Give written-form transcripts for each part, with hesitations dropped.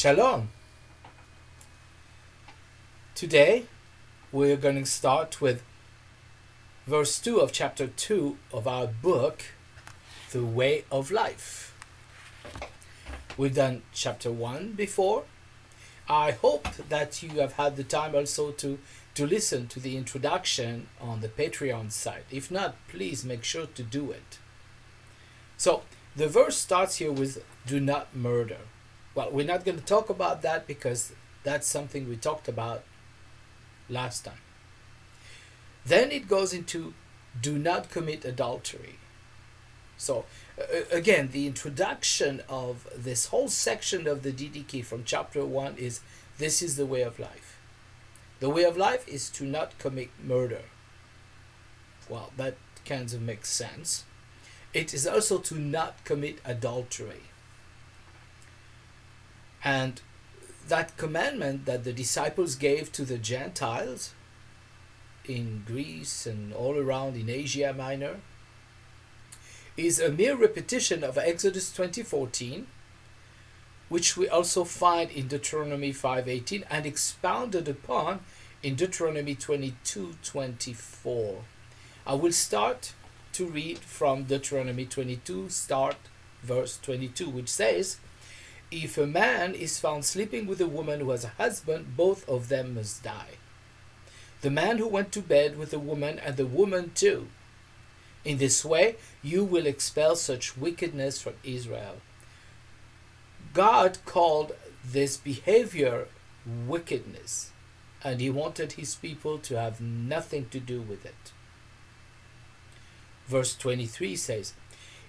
Shalom. Today we're going to start with verse 2 of chapter 2 of our book, The Way of Life. We've done chapter 1 before. I hope that you have had the time also to listen to the introduction on the Patreon site. If not, please make sure to do it. So the verse starts here with do not murder. Well, we're not going to talk about that because that's something we talked about last time. Then it goes into do not commit adultery. So again, the introduction of this whole section of the Didache from chapter 1 is this is the way of life. The way of life is to not commit murder. Well, that kind of makes sense. It is also to not commit adultery. And that commandment that the disciples gave to the Gentiles in Greece and all around in Asia Minor is a mere repetition of Exodus 20:14, which we also find in Deuteronomy 5:18 and expounded upon in Deuteronomy 22:24. I will start to read from Deuteronomy 22, start verse 22, which says, if a man is found sleeping with a woman who has a husband, both of them must die. The man who went to bed with the woman and the woman too. In this way, you will expel such wickedness from Israel. God called this behavior wickedness, and he wanted his people to have nothing to do with it. Verse 23 says,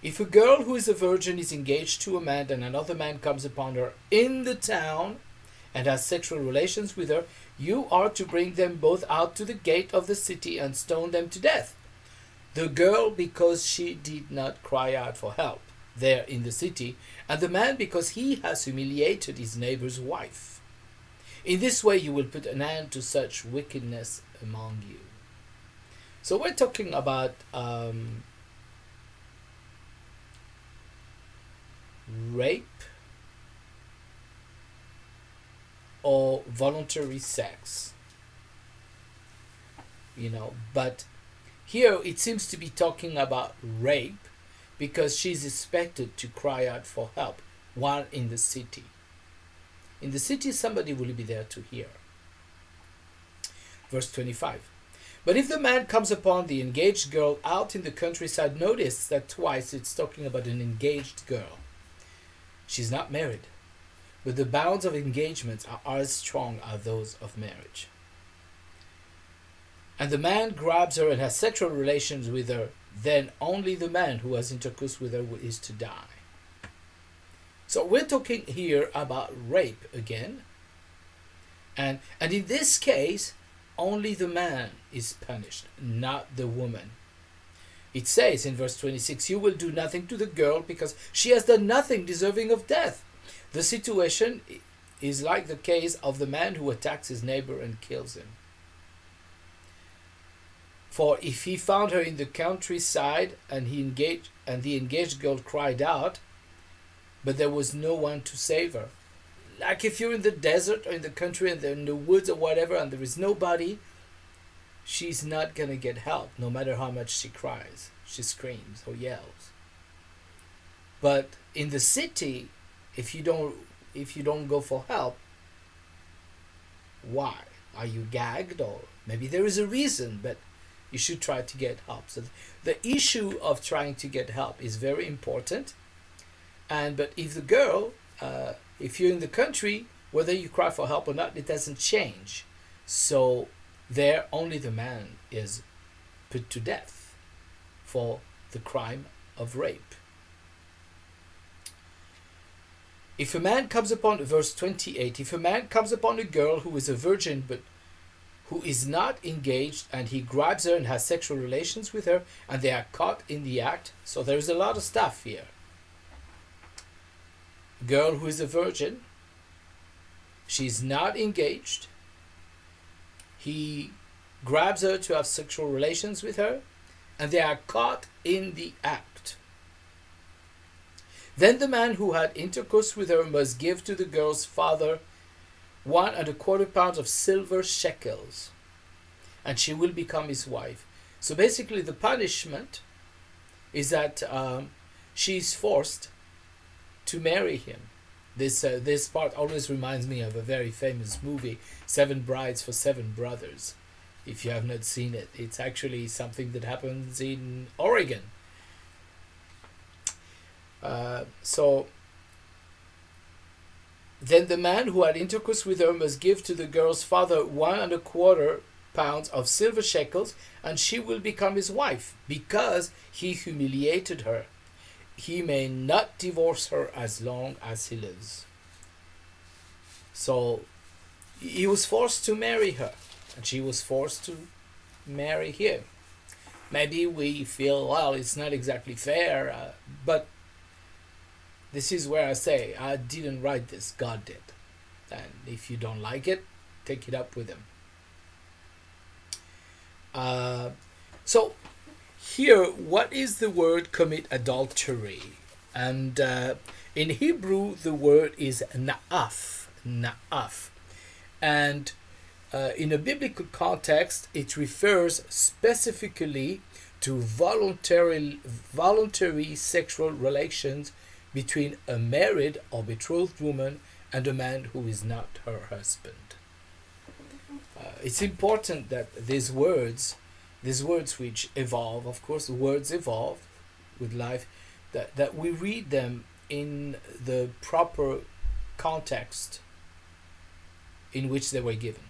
if a girl who is a virgin is engaged to a man and another man comes upon her in the town and has sexual relations with her, you are to bring them both out to the gate of the city and stone them to death. The girl because she did not cry out for help there in the city, and the man because he has humiliated his neighbor's wife. In this way you will put an end to such wickedness among you. So we're talking about rape or voluntary sex, but here it seems to be talking about rape because she's expected to cry out for help while in the city. In the city, somebody will be there to hear. Verse 25. But if the man comes upon the engaged girl out in the countryside, notice that twice it's talking about an engaged girl. She's not married, but the bounds of engagement are as strong as those of marriage. And the man grabs her and has sexual relations with her, then only the man who has intercourse with her is to die. So we're talking here about rape again. And in this case, only the man is punished, not the woman. It says in verse 26, you will do nothing to the girl because she has done nothing deserving of death. The situation is like the case of the man who attacks his neighbor and kills him. For if he found her in the countryside and the engaged girl cried out, but there was no one to save her. Like if you're in the desert or in the country and in the woods or whatever and there is nobody, she's not going to get help no matter how much she cries, she screams or yells. But in the city, if you don't go for help, why? Are you gagged? Or maybe there is a reason, but you should try to get help. So the issue of trying to get help is very important. But if the girl, if you're in the country, whether you cry for help or not, it doesn't change. So there only the man is put to death for the crime of rape. If a man comes upon, verse 28, if a man comes upon a girl who is a virgin but who is not engaged and he grabs her and has sexual relations with her and they are caught in the act, so there's a lot of stuff here. Girl who is a virgin, she's not engaged, he grabs her to have sexual relations with her, and they are caught in the act. Then the man who had intercourse with her must give to the girl's father 1¼ pounds of silver shekels, and she will become his wife. So basically the punishment is that she's forced to marry him. This part always reminds me of a very famous movie, 7 Brides for 7 Brothers. If you have not seen it, it's actually something that happens in Oregon. So then the man who had intercourse with her must give to the girl's father 1¼ pounds of silver shekels, and she will become his wife, because he humiliated her. He may not divorce her as long as he lives. So he was forced to marry her, and she was forced to marry him. Maybe we feel, well, it's not exactly fair, but this is where I say, I didn't write this, God did. And if you don't like it, take it up with him. So here, what is the word commit adultery? And in Hebrew, the word is na'af. And in a biblical context, it refers specifically to voluntary sexual relations between a married or betrothed woman and a man who is not her husband. It's important that these words which evolve, of course, words evolve with life, that we read them in the proper context in which they were given.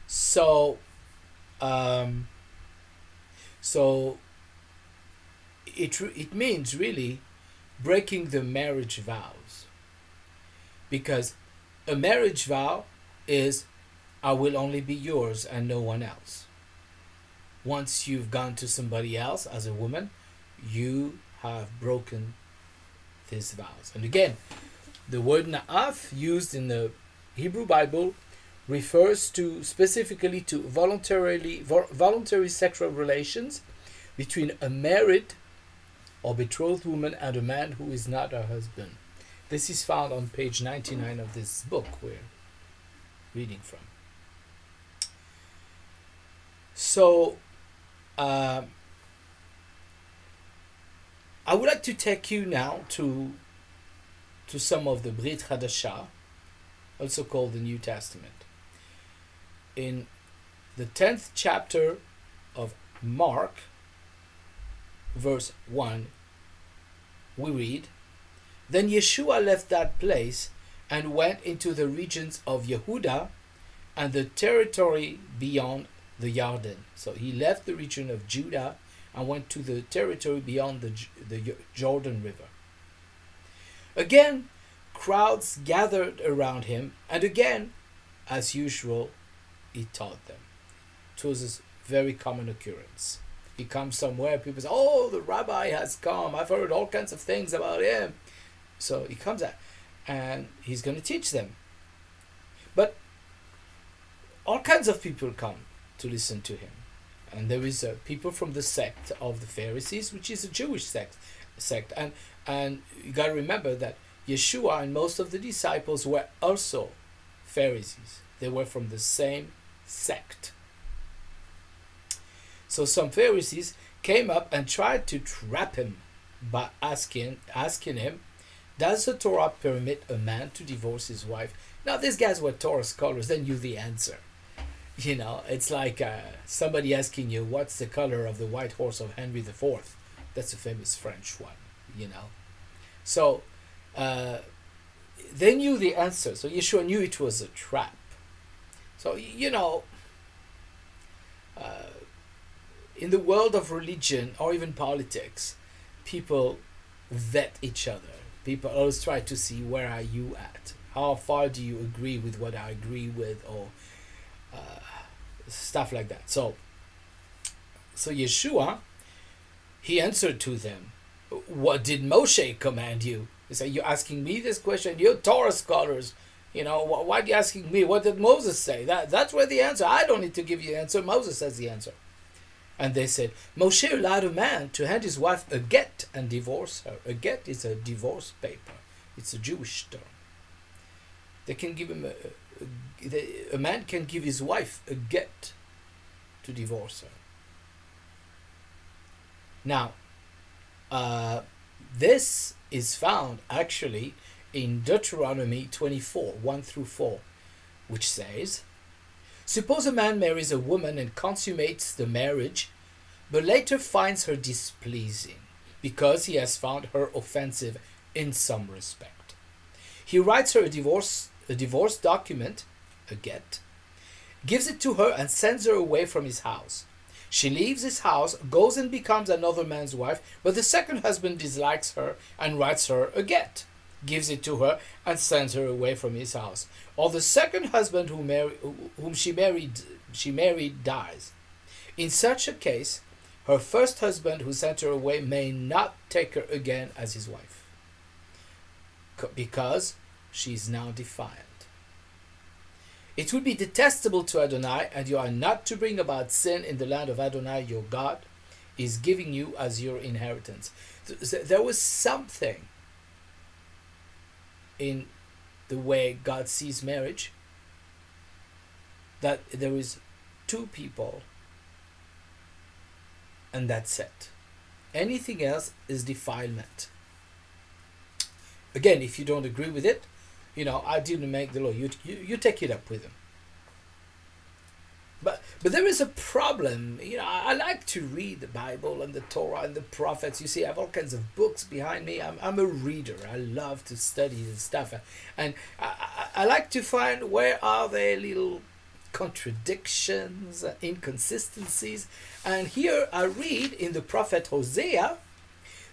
So it means really breaking the marriage vows, because a marriage vow is, I will only be yours and no one else. Once you've gone to somebody else as a woman, you have broken these vows. And again, the word na'af used in the Hebrew Bible refers to specifically to voluntary sexual relations between a married or betrothed woman and a man who is not her husband. This is found on page 99 of this book we're reading from. So, I would like to take you now to some of the Brit Hadashah, also called the New Testament. In the 10th chapter of Mark, verse 1, we read, Then Yeshua left that place and went into the regions of Yehuda and the territory beyond the Jordan. So he left the region of Judah and went to the territory beyond the Jordan River. Again, crowds gathered around him, and again, as usual, he taught them. It was a very common occurrence. He comes somewhere, people say, oh, the rabbi has come. I've heard all kinds of things about him. So he comes out, and he's going to teach them. But all kinds of people come to listen to him. And there is people from the sect of the Pharisees, which is a Jewish sect. And you got to remember that Yeshua and most of the disciples were also Pharisees. They were from the same sect. So some Pharisees came up and tried to trap him by asking him, does the Torah permit a man to divorce his wife? Now, these guys were Torah scholars. They knew the answer. You know, it's like somebody asking you, what's the color of the white horse of Henry IV? That's a famous French one, you know. So they knew the answer. So Yeshua knew it was a trap. So, you know, in the world of religion or even politics, people vet each other. People always try to see, where are you at? How far do you agree with what I agree with, or stuff like that. So Yeshua, he answered to them, what did Moshe command you? He said, you're asking me this question? You're Torah scholars. You know, why are you asking me? What did Moses say? That's where the answer. I don't need to give you the answer. Moses has the answer. And they said, Moshe allowed a man to hand his wife a get and divorce her. A get is a divorce paper. It's a Jewish term. They can give him a man can give his wife a get to divorce her. Now, this is found actually in Deuteronomy 24, 1 through 4, which says, suppose a man marries a woman and consummates the marriage, but later finds her displeasing because he has found her offensive in some respect. He writes her a divorce document, a get, gives it to her and sends her away from his house. She leaves his house, goes and becomes another man's wife, but the second husband dislikes her and writes her a get, gives it to her and sends her away from his house. Or the second husband whom she married dies. In such a case, her first husband who sent her away may not take her again as his wife, because she is now defiant. It would be detestable to Adonai, and you are not to bring about sin in the land of Adonai your God is giving you as your inheritance. There was something in the way God sees marriage, that there is two people and that's it. Anything else is defilement. Again, if you don't agree with it, I didn't make the law. You take it up with him. But there is a problem. I like to read the Bible and the Torah and the prophets. You see, I have all kinds of books behind me. I'm a reader. I love to study this stuff. And I like to find where are there little contradictions, inconsistencies. And here I read in the prophet Hosea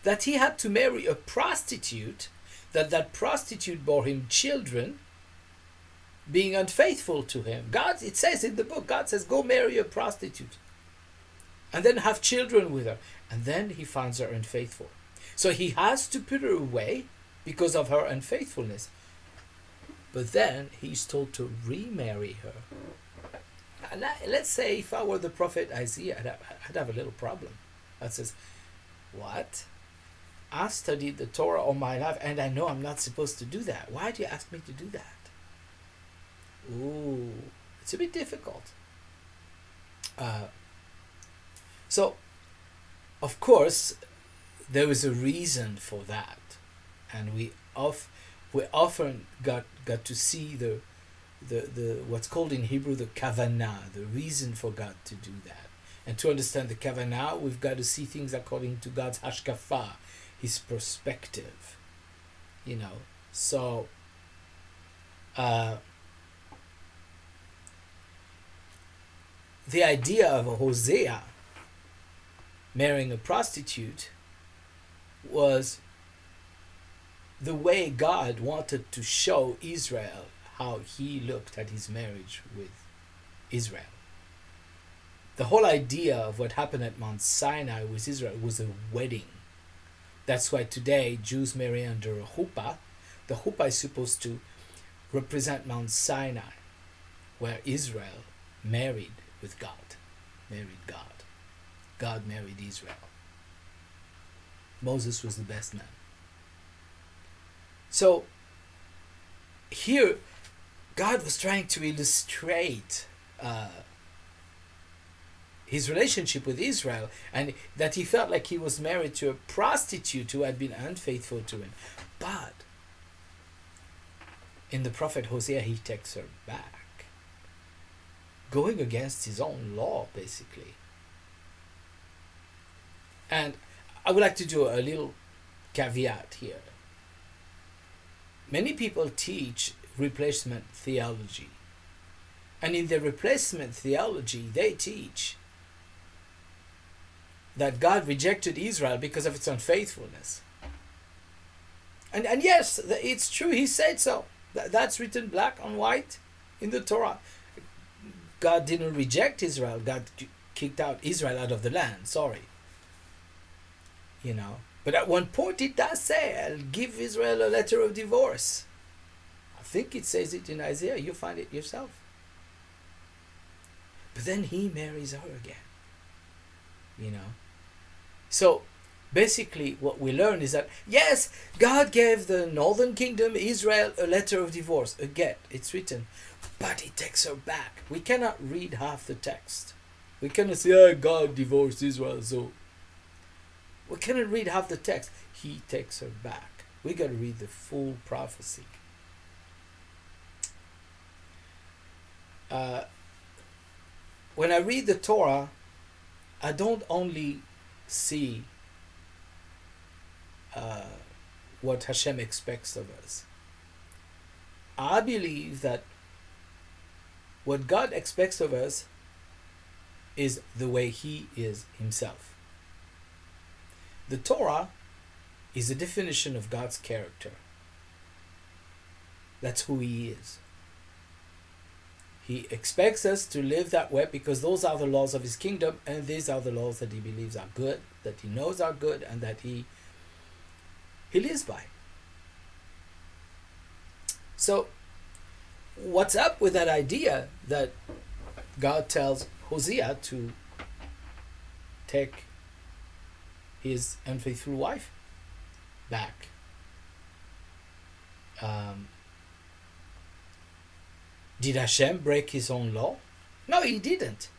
that he had to marry a prostitute, that prostitute bore him children, being unfaithful to him. God, it says in the book, God says, go marry a prostitute and then have children with her. And then he finds her unfaithful. So he has to put her away because of her unfaithfulness. But then he's told to remarry her. And let's say if I were the prophet Isaiah, I'd have a little problem. That says, what? I studied the Torah all my life and I know I'm not supposed to do that. Why do you ask me to do that? Ooh, it's a bit difficult. So, of course, there is a reason for that. And we often got to see the what's called in Hebrew the kavanah, the reason for God to do that. And to understand the kavanah, we've got to see things according to God's hashkafa, his perspective. So the idea of a Hosea marrying a prostitute was the way God wanted to show Israel how he looked at his marriage with Israel. The whole idea of what happened at Mount Sinai with Israel was a wedding. That's why today Jews marry under a chuppah. The chuppah is supposed to represent Mount Sinai, where Israel married with God. Married God. God married Israel. Moses was the best man. So here God was trying to illustrate his relationship with Israel, and that he felt like he was married to a prostitute who had been unfaithful to him. But in the prophet Hosea, he takes her back, going against his own law, basically. And I would like to do a little caveat here. Many people teach replacement theology. And in the replacement theology, they teach that God rejected Israel because of its unfaithfulness. And yes, it's true, he said so. That's written black on white in the Torah. God didn't reject Israel. God kicked out Israel out of the land. Sorry. But at one point it does say, I'll give Israel a letter of divorce. I think it says it in Isaiah. You find it yourself. But then he marries her again. you know. So basically what we learn is that, yes, God gave the northern kingdom, Israel, a letter of divorce, a get, it's written, but he takes her back. We cannot read half the text. We cannot say, oh, God divorced Israel, so we cannot read half the text. He takes her back. We got to read the full prophecy. When I read the Torah, I don't only see what Hashem expects of us. I believe that what God expects of us is the way He is Himself. The Torah is a definition of God's character. That's who He is. He expects us to live that way because those are the laws of His kingdom, and these are the laws that He believes are good, that He knows are good, and that He lives by. So, what's up with that idea that God tells Hosea to take his unfaithful wife back? Did Hashem break His own law? No, He didn't.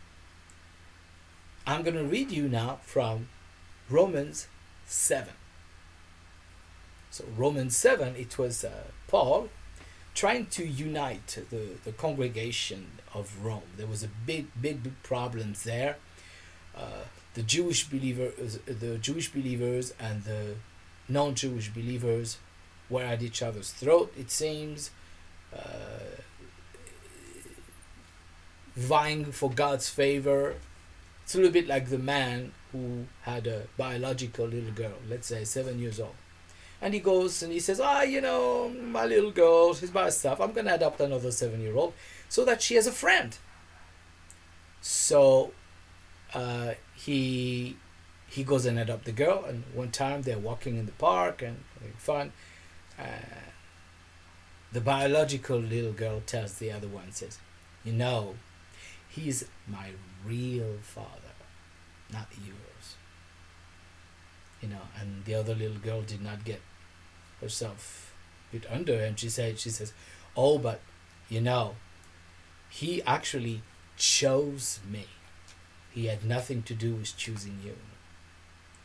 I'm going to read you now from Romans 7. So Romans 7, it was Paul trying to unite the congregation of Rome. There was a big problems there. The Jewish believers and the non-Jewish believers were at each other's throat, it seems, vying for God's favor. It's a little bit like the man who had a biological little girl, let's say 7 years old. And he goes and he says, my little girl, she's by herself. I'm going to adopt another 7-year-old so that she has a friend. So he goes and adopts the girl. And one time they're walking in the park and having fun. The biological little girl tells the other one, says, he's my real father, not yours. And the other little girl did not get herself put under, and she says, oh, but he actually chose me. He had nothing to do with choosing you.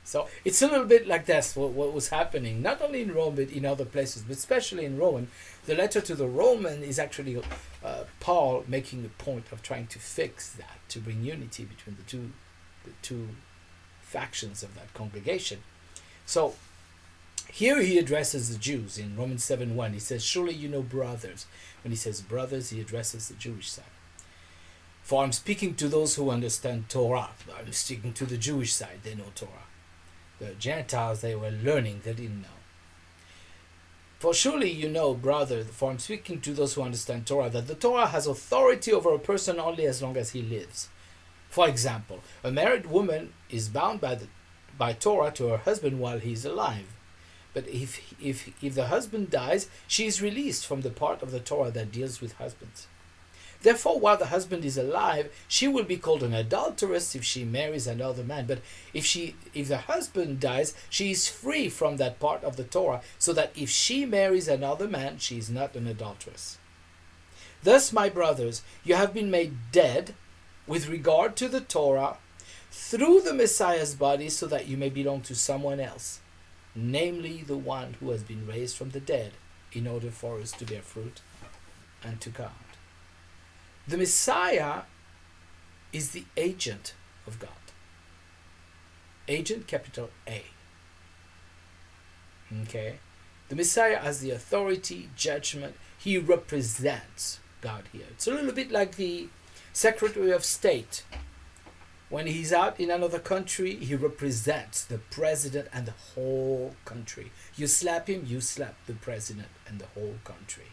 So it's a little bit like that's what was happening, not only in Rome, but in other places, but especially in Rome. The letter to the Roman is actually Paul making a point of trying to fix that, to bring unity between the two factions of that congregation. So here he addresses the Jews in Romans 7:1. He says, surely you know brothers. When he says brothers, he addresses the Jewish side. For I'm speaking to those who understand Torah. I'm speaking to the Jewish side. They know Torah. The Gentiles, they were learning. They didn't know. For surely you know, brother, for I'm speaking to those who understand Torah, that the Torah has authority over a person only as long as he lives. For example, a married woman is bound by Torah to her husband while he is alive. But if the husband dies, she is released from the part of the Torah that deals with husbands. Therefore, while the husband is alive, she will be called an adulteress if she marries another man. But if the husband dies, she is free from that part of the Torah, so that if she marries another man, she is not an adulteress. Thus, my brothers, you have been made dead with regard to the Torah through the Messiah's body, so that you may belong to someone else, namely the one who has been raised from the dead, in order for us to bear fruit unto God. The Messiah is the agent of God. Agent, capital A. Okay? The Messiah has the authority, judgment. He represents God here. It's a little bit like the Secretary of State. When he's out in another country, he represents the president and the whole country. You slap him, you slap the president and the whole country.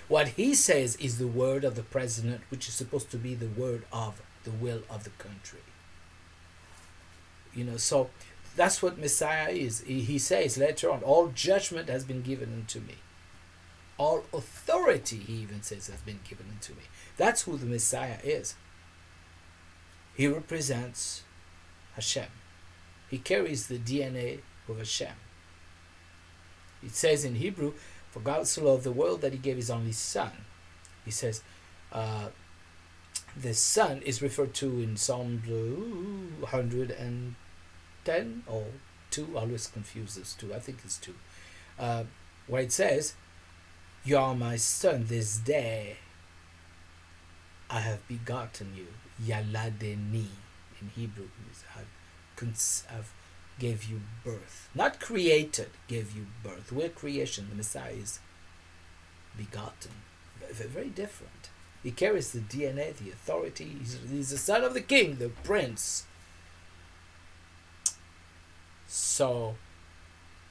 What he says is the word of the president, which is supposed to be the word of the will of the country. So that's what Messiah is. He says later on, all judgment has been given unto me. All authority, he even says, has been given unto me. That's who the Messiah is. He represents Hashem. He carries the DNA of Hashem. It says in Hebrew, for God so loved the world that he gave his only son. He says, the son is referred to in Psalm 110 or 2. I always confuse those two. I think it's 2. Where it says, you are my son, this day I have begotten you. Yaladeni in Hebrew. I've gave you birth. Not created, gave you birth. We're creation. The Messiah is begotten. Very different. He carries the DNA, the authority. He's the son of the king, the prince. So,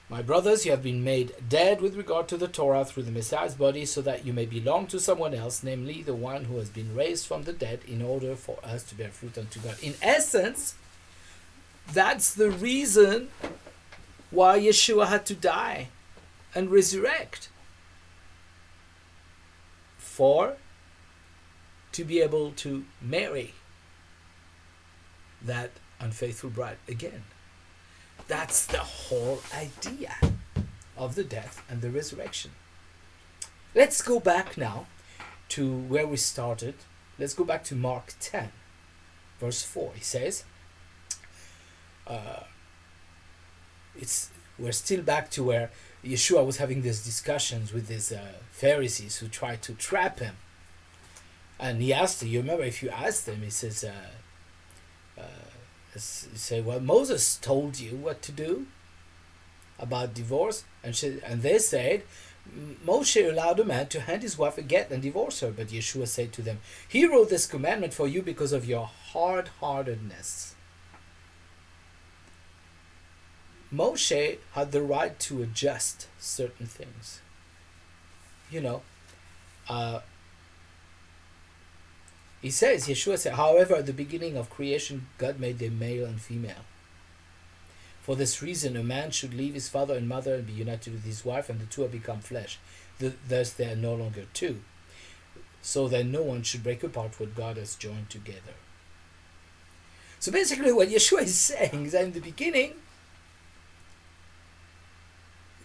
my brothers, you have been made dead with regard to the Torah through the Messiah's body, so that you may belong to someone else, namely the one who has been raised from the dead, in order for us to bear fruit unto God. In essence, that's the reason why Yeshua had to die and resurrect. To be able to marry that unfaithful bride again. That's the whole idea of the death and the resurrection. Let's go back now to where we started. Let's go back to Mark 10, verse 4. He says, we're still back to where Yeshua was having these discussions with these Pharisees who tried to trap him. And he asked them, you remember if you asked them, he says, he said, well, Moses told you what to do about divorce. And they said, Moshe allowed a man to hand his wife a get and divorce her. But Yeshua said to them, he wrote this commandment for you because of your hard-heartedness. Moshe had the right to adjust certain things. He says, Yeshua said, however, at the beginning of creation, God made them male and female. For this reason, a man should leave his father and mother and be united with his wife, and the two have become flesh. Thus they are no longer two. So then no one should break apart what God has joined together. So basically what Yeshua is saying is that in the beginning,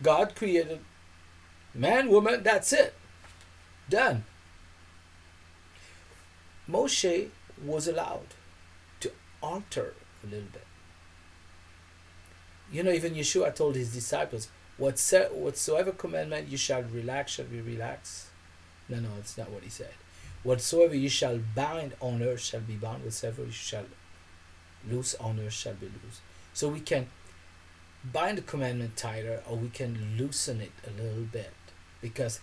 God created man, woman, that's it. Done. Moshe was allowed to alter a little bit. Even Yeshua told his disciples, whatsoever commandment you shall relax shall be relaxed. No, it's not what he said. Whatsoever you shall bind on earth shall be bound, whatsoever you shall loose on earth shall be loose. So we can bind the commandment tighter, or we can loosen it a little bit. Because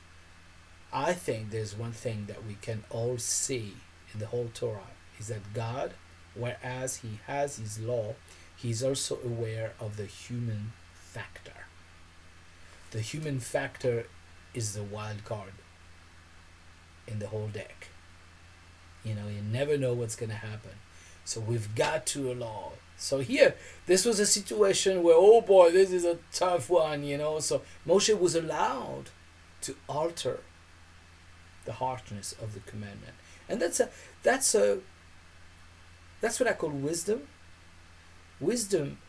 I think there's one thing that we can all see in the whole Torah, is that God, whereas he has his law, he's also aware of the human factor. The human factor is the wild card in the whole deck. You never know what's going to happen. So we've got to allow. So here, this was a situation where, oh boy, this is a tough one, So Moshe was allowed to alter the harshness of the commandment. And that's what I call wisdom. Wisdom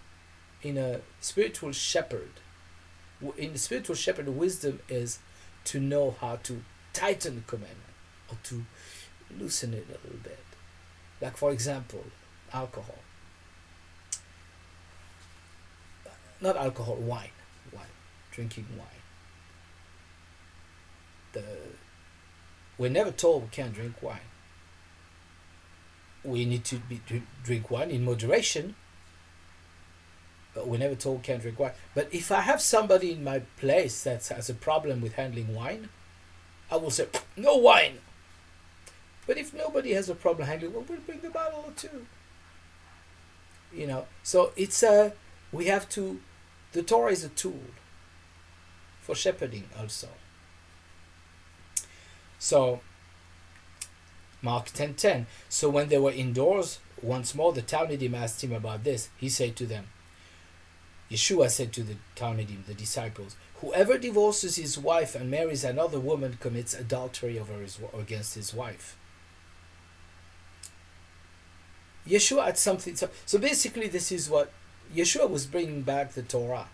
in a spiritual shepherd. In the spiritual shepherd, wisdom is to know how to tighten the commandment or to loosen it a little bit. Like, for example, alcohol. Not alcohol, wine. Drinking wine. We're never told we can't drink wine. We need to drink wine in moderation, but we're never told we can't drink wine. But if I have somebody in my place that has a problem with handling wine, I will say, no wine. But if nobody has a problem handling, well, we'll bring a bottle or two. So it's we have to, the Torah is a tool for shepherding also. So, Mark 10:10. So when they were indoors once more, the Talmudim asked him about this. He said to them, Yeshua said to the Talmudim, the disciples, whoever divorces his wife and marries another woman commits adultery against his wife. Yeshua had something. So basically, this is what Yeshua was bringing back the Torah.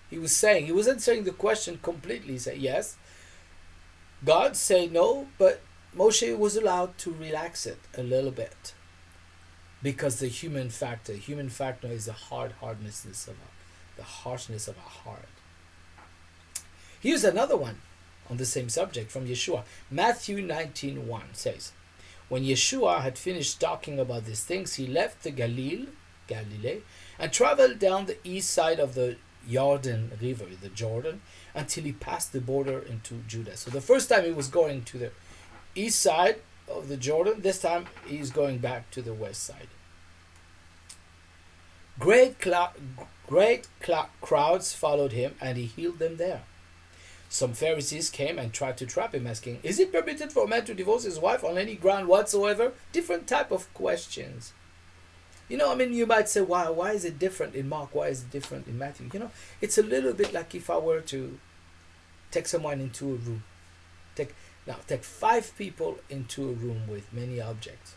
He was saying, he was answering the question completely. He said, yes, God said no, but Moshe was allowed to relax it a little bit. Because the human factor is the the harshness of our heart. Here's another one on the same subject from Yeshua. Matthew 19:1 says, when Yeshua had finished talking about these things, he left the Galilee, and traveled down the east side of the Jordan River, the Jordan, until he passed the border into Judah. So the first time he was going to the east side of the Jordan, this time he's going back to the west side. Great crowds followed him, and he healed them there. Some Pharisees came and tried to trap him, asking, is it permitted for a man to divorce his wife on any ground whatsoever? Different type of questions. You might say, why is it different in Mark? Why is it different in Matthew? It's a little bit like if I were to take someone into a room. Take 5 people into a room with many objects,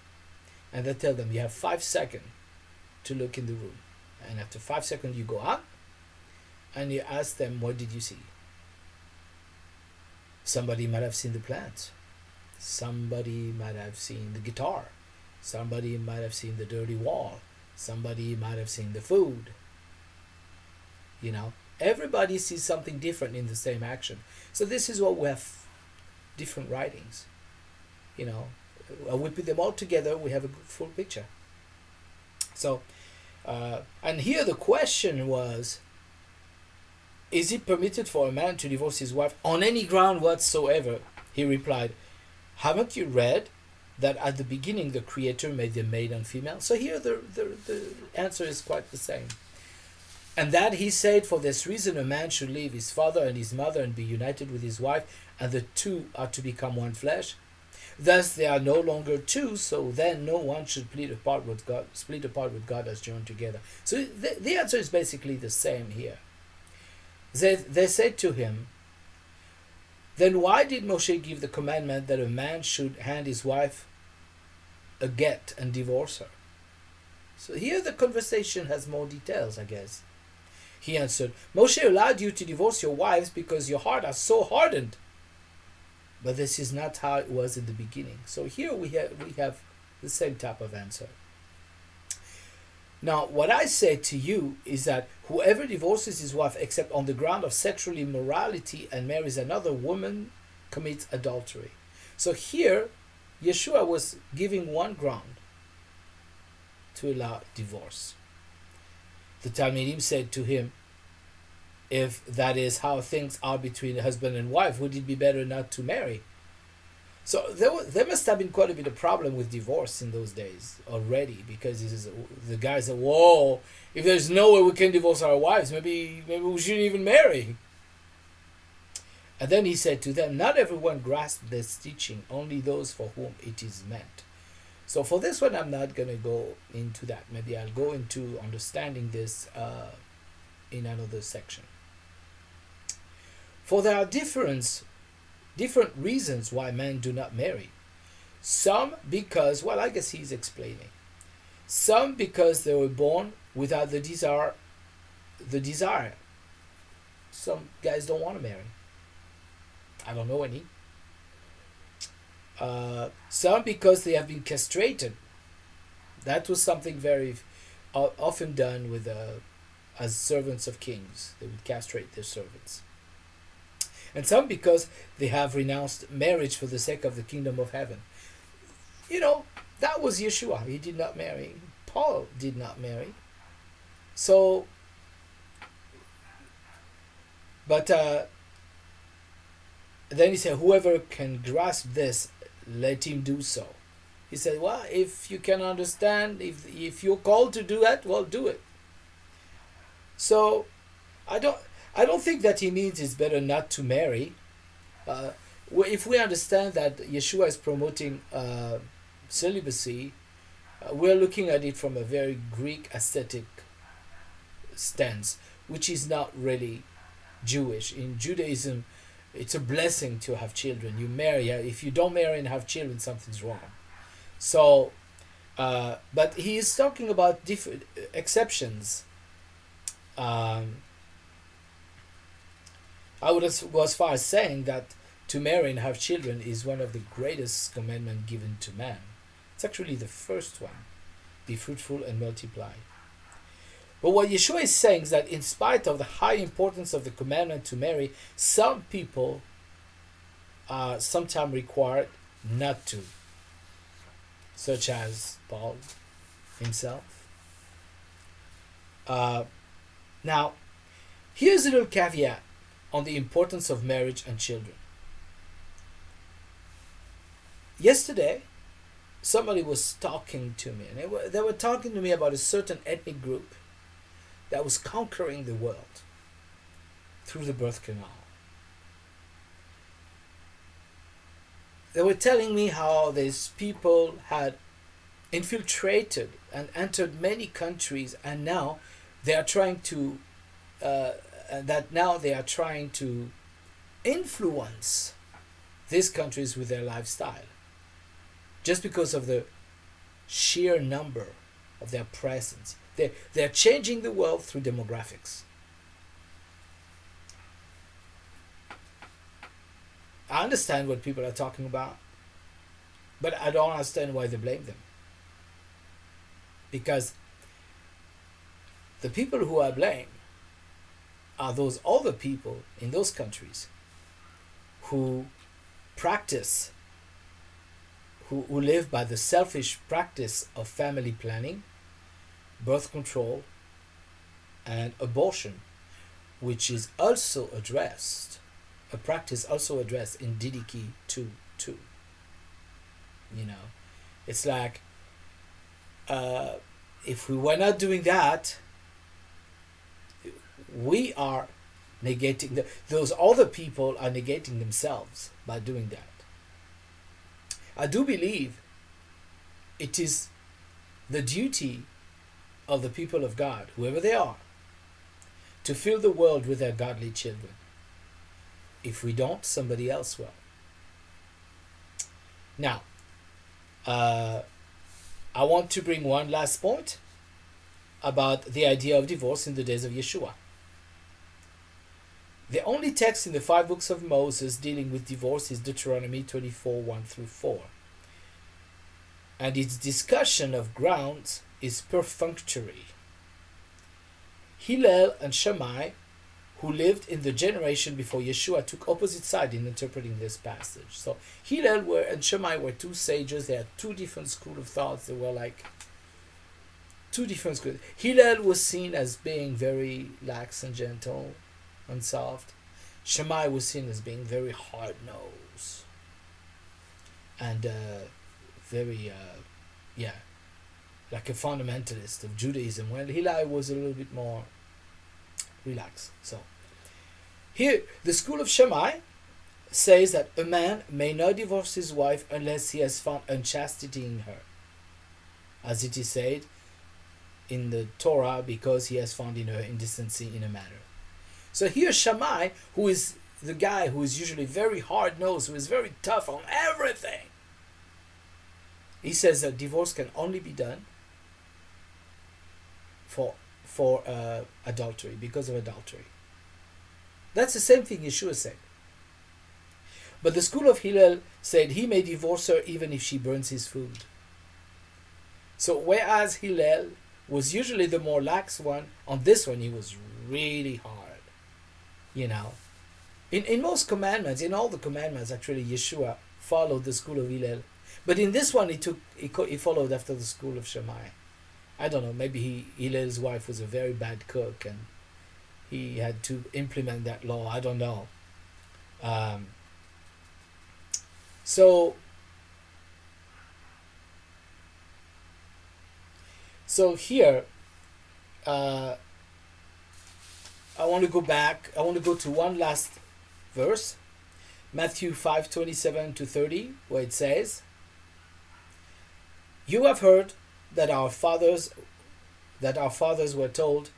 and then tell them you have 5 seconds to look in the room. And after 5 seconds, you go out, and you ask them, what did you see? Somebody might have seen the plants. Somebody might have seen the guitar. Somebody might have seen the dirty wall. Somebody might have seen the food. Everybody sees something different in the same action. So this is what we have, different writings. We put them all together, we have a full picture. So, and here the question was, is it permitted for a man to divorce his wife on any ground whatsoever? He replied, haven't you read that at the beginning the Creator made them male and female? So here the answer is quite the same. And that he said, for this reason a man should leave his father and his mother and be united with his wife, and the two are to become one flesh. Thus they are no longer two, so then no one should split apart with God as joined together. So the answer is basically the same here. They said to him, then why did Moshe give the commandment that a man should hand his wife a get and divorce her? So here the conversation has more details, I guess. He answered, Moshe allowed you to divorce your wives because your heart are so hardened. But this is not how it was in the beginning. So here we have the same type of answer. Now, what I say to you is that whoever divorces his wife except on the ground of sexual immorality and marries another woman commits adultery. So here, Yeshua was giving one ground to allow divorce. The Talmidim said to him, if that is how things are between husband and wife, would it be better not to marry? So there must have been quite a bit of problem with divorce in those days already, because the guy said, whoa, if there's no way we can divorce our wives, maybe we shouldn't even marry. And then he said to them, not everyone grasped this teaching, only those for whom it is meant. So for this one, I'm not going to go into that. Maybe I'll go into understanding this in another section. For there are different reasons why men do not marry. Some because, I guess he's explaining. Some because they were born without the desire. Some guys don't want to marry. I don't know any. Some because they have been castrated. That was something very often done with as servants of kings. They would castrate their servants. And some because they have renounced marriage for the sake of the kingdom of heaven. That was Yeshua. He did not marry. Paul did not marry. So, but then he said, whoever can grasp this, let him do so. He said, well, if you can understand, if you're called to do that, well, do it. So, I don't think that he means it's better not to marry. If we understand that Yeshua is promoting celibacy, we're looking at it from a very Greek ascetic stance, which is not really Jewish. In Judaism, it's a blessing to have children. You marry. If you don't marry and have children, something's wrong. So But he is talking about different exceptions. I would go as far as saying that to marry and have children is one of the greatest commandments given to man. It's actually the first one. Be fruitful and multiply. But what Yeshua is saying is that in spite of the high importance of the commandment to marry, some people are sometimes required not to, such as Paul himself. Now, here's a little caveat on the importance of marriage and children. Yesterday, somebody was talking to me, and they were talking to me about a certain ethnic group that was conquering the world through the birth canal. They were telling me how these people had infiltrated and entered many countries, and now they are trying to influence these countries with their lifestyle, just because of the sheer number of their presence. They're changing the world through demographics. I understand what people are talking about, but I don't understand why they blame them. Because the people who I blame are those other people in those countries who practice, who live by the selfish practice of family planning, birth control, and abortion, which is also addressed, a practice also addressed in Didache 2:2. You know, it's like if we were not doing that, we are negating those other people are negating themselves by doing that. I do believe it is the duty of the people of God, whoever they are, to fill the world with their godly children. If we don't, somebody else will. Now, I want to bring one last point about the idea of divorce in the days of Yeshua. The only text in the 5 books of Moses dealing with divorce is Deuteronomy 24:1-4. And its discussion of grounds is perfunctory. Hillel and Shammai, who lived in the generation before Yeshua, took opposite sides in interpreting this passage. So Hillel and Shammai were two sages. They had two different schools of thoughts. They were like two different schools. Hillel was seen as being very lax and gentle and soft. Shammai was seen as being very hard-nosed and very, like a fundamentalist of Judaism. Well, Hillel was a little bit more relaxed. So here, the school of Shammai says that a man may not divorce his wife unless he has found unchastity in her, as it is said in the Torah, because he has found in her indecency in a matter. So here Shammai, who is the guy who is usually very hard-nosed, who is very tough on everything, he says that divorce can only be done for adultery, because of adultery. That's the same thing Yeshua said. But the school of Hillel said he may divorce her even if she burns his food. So whereas Hillel was usually the more lax one, on this one he was really hard. You know, in most commandments, in all the commandments, actually Yeshua followed the school of Hillel. But in this one, he followed after the school of Shammai. I don't know, maybe Hillel's wife was a very bad cook and he had to implement that law. I don't know. So here, I want to go back. I want to go to one last verse, Matthew 5:27-30, where it says, "You have heard that our fathers were told,"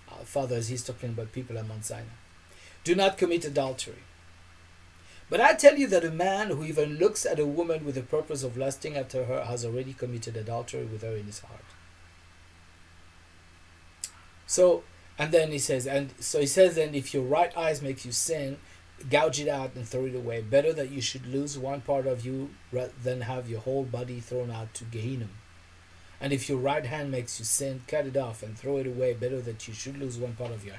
our fathers, he's talking about people at Mount Sinai, "do not commit adultery. But I tell you that a man who even looks at a woman with the purpose of lusting after her has already committed adultery with her in his heart. So, and then he says, then if your right eye makes you sin, gouge it out and throw it away. Better that you should lose one part of you rather than have your whole body thrown out to Gehenna. And if your right hand makes you sin, cut it off and throw it away. Better that you should lose one part of you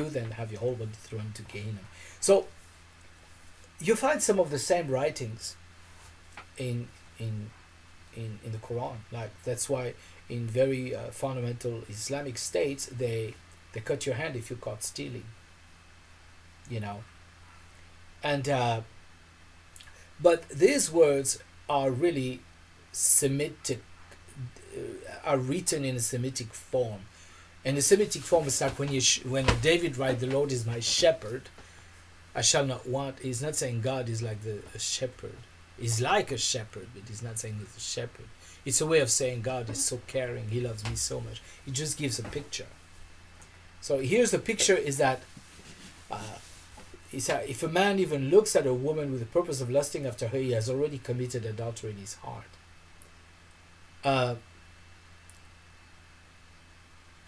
than have your whole body thrown to Gehenna. So you find some of the same writings in the Quran. Like that's why in very fundamental Islamic states they cut your hand if you're caught stealing. And but these words are really Semitic, are written in a Semitic form. And the Semitic form is like when David writes, "The Lord is my shepherd, I shall not want." He's not saying God is like a shepherd. He's like a shepherd, but he's not saying he's a shepherd. It's a way of saying God is so caring, he loves me so much. He just gives a picture. So here's the picture is that if a man even looks at a woman with the purpose of lusting after her, he has already committed adultery in his heart.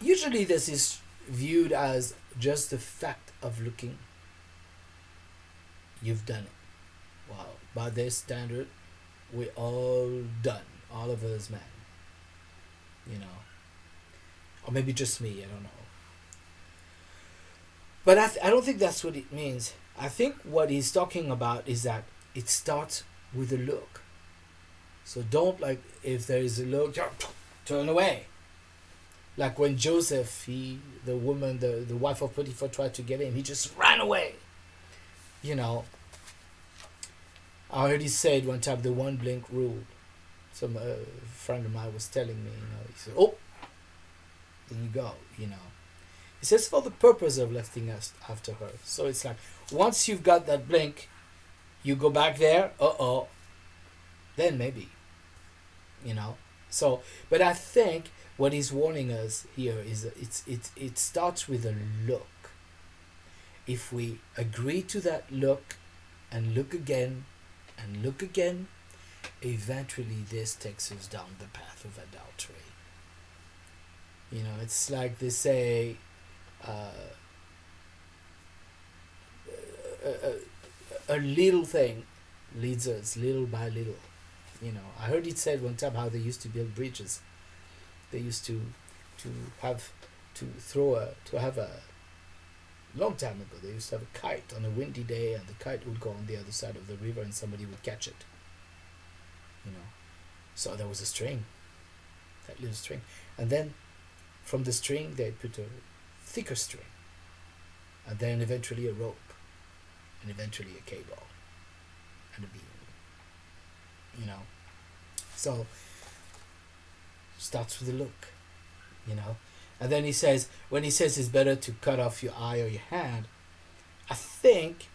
Usually this is viewed as just the fact of looking. You've done it. Wow. By their standard, we're all done. All of us, man. Or maybe just me, I don't know. But I don't think that's what it means. I think what he's talking about is that it starts with a look. So don't, like, if there is a look, turn away. Like when Joseph, the woman, the wife of Potiphar tried to get him, he just ran away. I already said one time the one blink rule. Some friend of mine was telling me, he said, "Oh, then you go, He says for the purpose of lusting after her. So it's like once you've got that blink, you go back there. Then maybe, So, but I think what he's warning us here is that it starts with a look. If we agree to that look, and look again, and look again, eventually this takes us down the path of adultery. It's like they say, a little thing leads us little by little. I heard it said one time how they used to build bridges. They used to have a long time ago, they used to have a kite on a windy day, and the kite would go on the other side of the river and somebody would catch it. So there was a string, that little string. And then from the string they put a thicker string. And then eventually a rope. And eventually a cable. And a beam. So starts with a look. And then when he says it's better to cut off your eye or your hand, I think,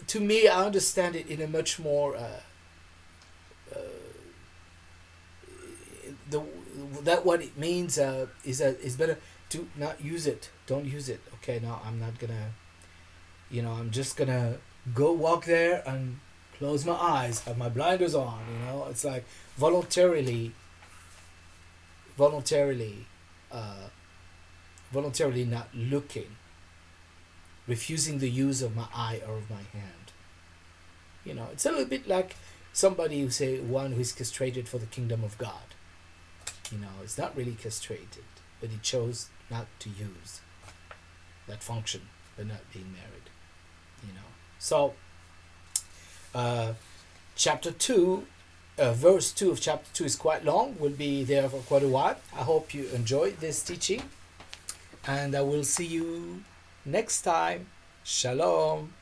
to me, I understand it in a much more, that what it means is that it's better to not use it. Don't use it. Okay, no, I'm not gonna, I'm just gonna go walk there and close my eyes, have my blinders on, It's like voluntarily not looking, refusing the use of my eye or of my hand. It's a little bit like somebody who say one who is castrated for the kingdom of God. It's not really castrated, but he chose not to use that function by not being married. So chapter 2, verse 2 of chapter 2 is quite long. We'll be there for quite a while. I hope you enjoyed this teaching, and I will see you next time. Shalom.